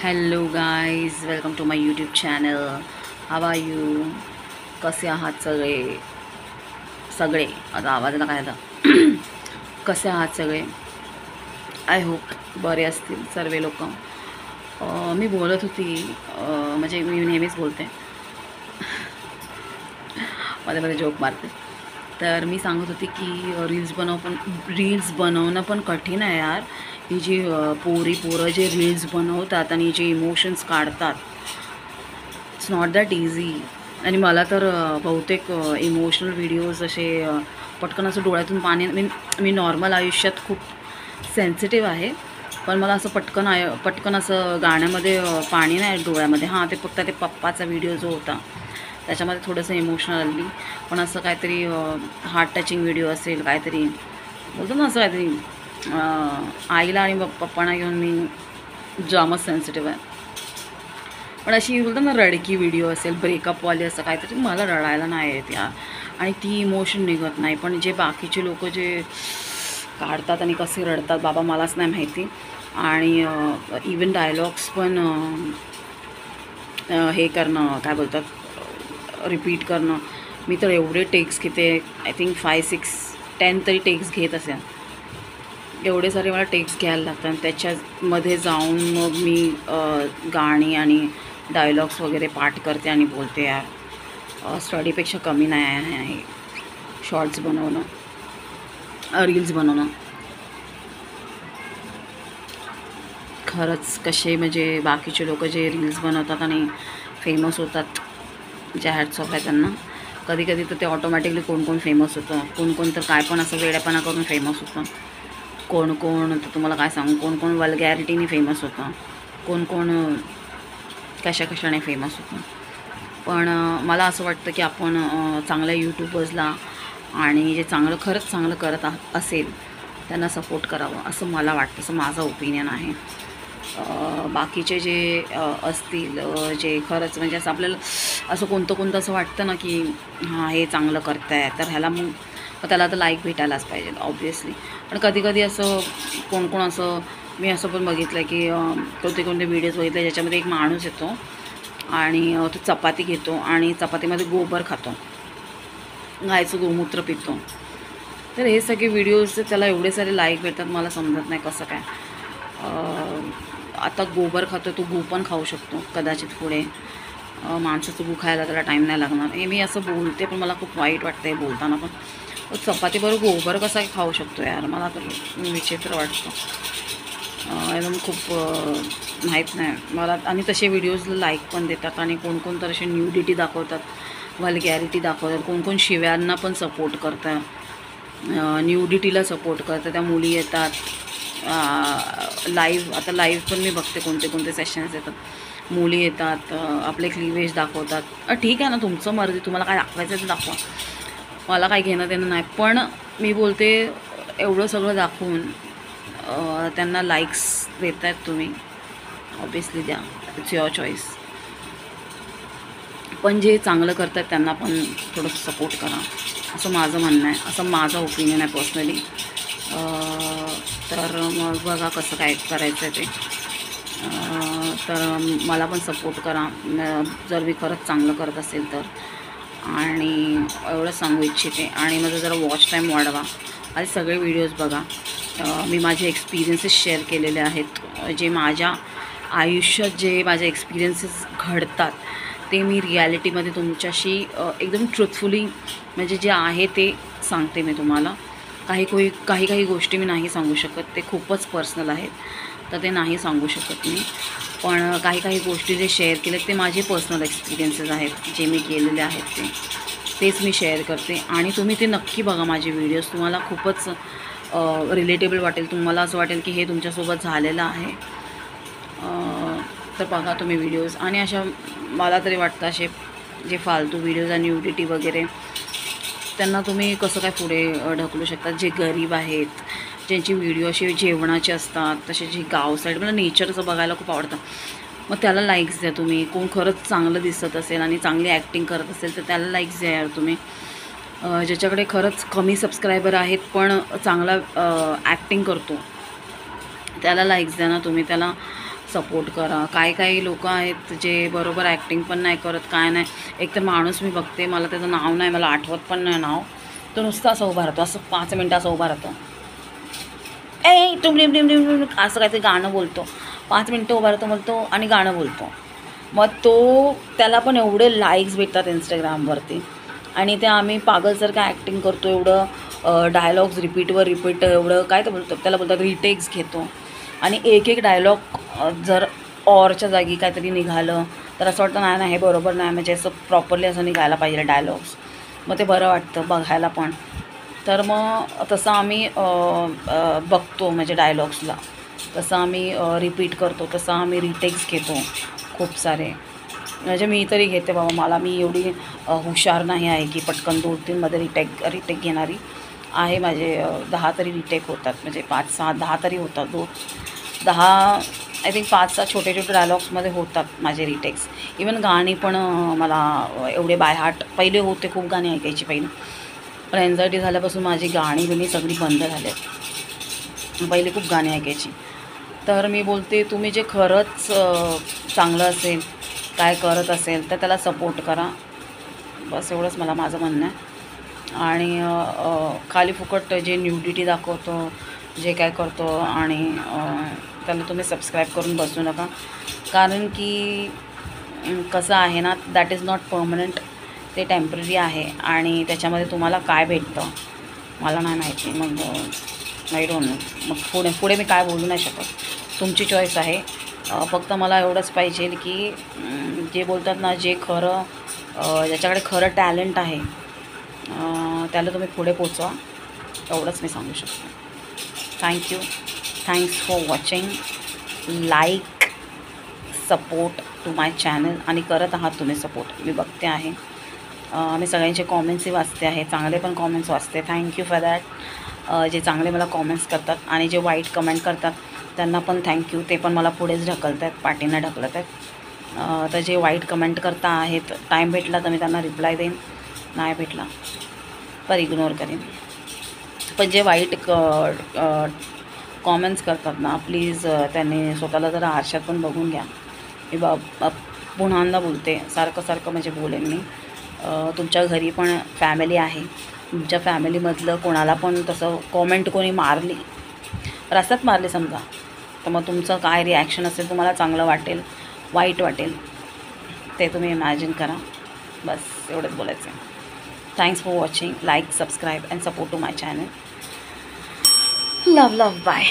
Hello guys, welcome to my YouTube channel. How are you? कसे आहात सगळे सगळे आता आवाजाला काय आता कसे आहात सगळे? आय होप बरे असतील सर्व लोक. मी बोलत होती, म्हणजे मी नेहमीच बोलते, मध्ये मध्ये जोक मारते. तर मी सांगत होती की रील्स बनवणं पण कठीण आहे यार. ही जी पोरं जे रील्स बनवतात आणि जे इमोशन्स काढतात, इट्स नॉट दॅट इझी. आणि मला तर बहुतेक इमोशनल व्हिडिओज असे पटकन असं डोळ्यातून पाणी, मी नॉर्मल आयुष्यात खूप सेन्सिटिव्ह आहे, पण मला असं पटकन असं गाण्यामध्ये पाणी नाही डोळ्यामध्ये. हां, ते फक्त ते पप्पाचा व्हिडिओ जो होता त्याच्यामध्ये थोडंसं इमोशनल आली. पण असं काहीतरी हार्ट टचिंग व्हिडिओ असेल, काहीतरी बोलतो ना असं काहीतरी, आईला आणि पप्पांना घेऊन मी जामच सेन्सिटिव्ह आहे. पण अशी बोलतो ना रडकी व्हिडिओ असेल, ब्रेकअपवाली असं काहीतरी, मला रडायला नाही येत यार, आणि ती इमोशन निघत नाही. पण जे बाकीचे लोक जे काढतात आणि कसे रडतात बाबा मलाच नाही माहिती. आणि इवन डायलॉग्स पण हे करणं, काय बोलतात, रिपीट करणं. मी तर एवढे टेक्स घेते, आय थिंक 5, 6, 10 तरी टेक्स घेत असेल. एवढे सारे मला टेक्स्ट घ्यायला लागतात आणि त्याच्यामध्ये जाऊन मग मी गाणी आणि डायलॉग्स वगैरे पाठ करते आणि बोलते. यार स्टडीपेक्षा कमी नाही आहे शॉर्ट्स बनवणं, रील्स बनवणं. खरंच कसे म्हणजे बाकीचे लोक जे रील्स बनवतात आणि फेमस होतात, जे हॅट्स ऑफ आहे त्यांना. कधी कधी तर ते ऑटोमॅटिकली कोण कोण फेमस होतं, कोण तर काय पण असं वेड्यापणा करून फेमस होतं. कोण तर तुम्हाला काय सांगू, कोण वल्गॅरिटीने फेमस होतं, कोण कशाने फेमस होतं. पण मला असं वाटतं की आपण चांगल्या यूट्यूबर्सला आणि जे खरंच चांगलं करत असेल त्यांना सपोर्ट करावं, असं मला वाटतं, असं माझं ओपिनियन आहे. बाकीचे जे असतील, जे खरंच म्हणजे असं आपल्याला असं कोणतं असं वाटतं ना की हां हे चांगलं करत आहे, तर ह्याला मग त्याला तर लाईक भेटायलाच पाहिजे ऑब्व्हियसली. पण कधी असं कोण असं, मी असं पण बघितलं की कोणते व्हिडिओज बघितले ज्याच्यामध्ये एक माणूस येतो आणि तो चपाती घेतो आणि चपातीमध्ये गोबर खातो, गायचं गोमूत्र पितो. तर हे सगळे व्हिडिओज त्याला एवढे सारे लाईक भेटतात, मला समजत नाही कसं काय. आता गोबर खातो, तो गू पण खाऊ शकतो कदाचित पुढे. माणसाचं गू खायला त्याला टाईम नाही लागणार. हे मी असं बोलते पण मला खूप वाईट वाटतं आहे बोलताना. पण चपातीबरोबर गोबर कसा खाऊ शकतो यार, मला तर विचित्र वाटतं एकदम खूप. माहीत नाही मला. आणि तसे व्हिडिओजला लाईक पण देतात आणि कोण तर असे न्यूडिटी दाखवतात, वल्गॅरिटी दाखवतात, कोण शिव्यांना पण सपोर्ट करतात, न्यूडिटीला सपोर्ट करतात. त्या मुली येतात आता लाईव्ह पण मी बघते, कोणते सेशन्स येतात, मुली येतात, आपले क्लिवेज दाखवतात. ठीक आहे ना, तुमचं मर्जी, तुम्हाला काय दाखवायचं ते दाखवा, मला काही घेणं देणं नाही. पण मी बोलते एवढं सगळं दाखवून त्यांना लाईक्स देत आहेत तुम्ही, ऑब्वियसली द्या, इट्स युअर चॉईस. पण जे चांगलं करतात त्यांना पण थोडंसं सपोर्ट करा, असं माझं म्हणणं आहे, असं माझं ओपिनियन आहे पर्सनली. तर मग बघा कसं काय करायचं आहे ते. तर मला पण सपोर्ट करा जर मी खरंच चांगलं करत असेल तर. आणि एवढं सांगू इच्छिते. आणि माझं जरा वॉच टाईम वाढवा, आणि सगळे व्हिडिओज बघा. मी माझे एक्सपिरियन्सेस शेअर केलेले आहेत, जे माझ्या आयुष्यात जे माझे एक्सपिरियन्सेस घडतात ते मी रिॲलिटीमध्ये तुमच्याशी एकदम ट्रुथफुली म्हणजे जे आहे ते सांगते मी तुम्हाला. काही गोष्टी मी नाही सांगू शकत, ते खूपच पर्सनल आहेत, तर ते नाही सांगू शकत मी. पण काही गोष्टी जे शेअर केले ते माझे पर्सनल एक्सपिरियन्सेस आहेत, जे मी केलेले आहेत तेच मी शेअर करते. आणि तुम्ही ते नक्की बघा माझे व्हिडिओज, तुम्हाला खूपच रिलेटेबल वाटेल. तुम्हाला असं वाटेल की हे तुमच्यासोबत झालेलं आहे. तर बघा तुम्ही व्हिडिओज. आणि अशा मला तरी वाटतं असे जे फालतू व्हिडिओज आणि न्यूडिटी वगैरे, त्यांना तुम्ही कसं काय पुढे ढकलू शकता. जे गरीब आहेत, ज्यांची व्हिडिओ असे जेवणाचे असतात, तसे जे गाव साईड, मला नेचरचं बघायला खूप आवडतं, मग त्याला लाईक्स द्या तुम्ही. कोण खरंच चांगलं दिसत असेल आणि चांगली ॲक्टिंग करत असेल तर त्याला लाईक्स द्या यार तुम्ही. ज्याच्याकडे खरंच कमी सबस्क्रायबर आहेत पण चांगला ॲक्टिंग करतो त्याला लाईक्स द्या ना तुम्ही, त्याला सपोर्ट करा. काही लोक आहेत जे बरोबर ॲक्टिंग पण नाही करत, काय नाही. एक तर माणूस मी बघते, मला त्याचं नाव नाही, मला आठवत पण नाही नाव. तो नुसता असं उभा राहतो, असं 5 मिनटं असं उभा राहतो, असं काहीतरी गाणं बोलतो, 5 मिनटं उभा राहतो बोलतो आणि गाणं बोलतो. मग त्याला पण एवढे लाईक्स भेटतात इंस्टाग्रामवरती. आणि ते आम्ही पागलसारखं ॲक्टिंग करतो, एवढं डायलॉग्स रिपीट एवढं काय ते बोलतो, त्याला बोलतात रिटेक्स घेतो. आणि एक डायलॉग जर ऑरच्या जागी काहीतरी निघालं तर असं वाटतं नाही हे बरोबर नाही, म्हणजे असं प्रॉपरली असं निघायला पाहिजे डायलॉग्स. मग ते बरं वाटतं बघायला पण. तर मग तसं आम्ही बघतो, म्हणजे डायलॉग्सला तसं आम्ही रिपीट करतो, तसं आम्ही रिटेक्स घेतो खूप सारे. म्हणजे मी तरी घेते बाबा, मी एवढी हुशार नाही आहे की पटकन 2-3मध्ये रिटेक घेणारी आहे. माझे 10 तरी रिटेक होतात, म्हणजे 5-6-10 तरी होतात. 10 आय थिंक 5-6 छोटे डायलॉग्समध्ये होतात माझे रिटेक्स. इवन गाणी पण मला एवढे बाय हार्ट पहिले होते, खूप गाणी ऐकायची पहिले, पण एन्झायटी झाल्यापासून माझी गाणी सगळी बंद झाली. पहिले खूप गाणी ऐकायची. तर मी बोलते, तुम्ही जे खरंच चांगलं असेल, काय करत असेल तर त्याला सपोर्ट करा, बस एवढंच माझं म्हणणं आहे. आणि खाली फुकट जे न्यूडिटी दाखवतो, जे काय करतो, आणि त्याला तुम्ही सबस्क्राईब करून बसू नका. कारण की कसं आहे ना, दॅट इज नॉट परमनंट, ते टेम्पररी आहे. आणि त्याच्यामध्ये तुम्हाला काय भेटतं मला नाही माहिती. मग आय डोंट नो, मग पुढे मी काय बोलू नाही शकत, तुमची चॉईस आहे. फक्त मला एवढंच पाहिजे की जे बोलतात ना, जे खरं ज्याच्याकडे खरं टॅलेंट आहे त्याला तुम्ही पुढे पोचवा, एवढंच मी सांगू शकतो. Thank you, thanks for watching. Like, support to my channel, आणि करत आहात तुम्ही सपोर्ट, मी बघते आहे. मी सगळ्यांचे कॉमेंट्सही वाचते आहे, चांगले पण कॉमेंट्स वाचते. Thank you for that. जे चांगले मला कॉमेंट्स करतात आणि जे वाईट कमेंट करतात त्यांना पण थँक्यू, ते पण मला पुढेच ढकलत आहेत, पाठीनं ढकलत आहेत. तर जे वाईट कमेंट करता आहेत, टाईम भेटला तर मी त्यांना रिप्लाय देईन, नाही भेटला तर इग्नोर करेन. पण जे वाईट कॉमेंट्स करतात ना, प्लीज त्यांनी स्वतःला जरा आरशात पण बघून घ्या. मी पुन्हा बोलते, सारखं म्हणजे बोलेन मी. तुमच्या घरी पण फॅमिली आहे, तुमच्या फॅमिलीमधलं कोणाला पण तसं कॉमेंट कोणी मारली, रस्त्यात मारली समजा, तर मग तुमचं काय रिॲक्शन असेल, तुम्हाला चांगलं वाटेल, वाईट वाटेल, ते तुम्ही इमॅजिन करा. बस एवढंच बोलायचं आहे. Thanks for watching. Like, subscribe and support to my channel. Love, bye.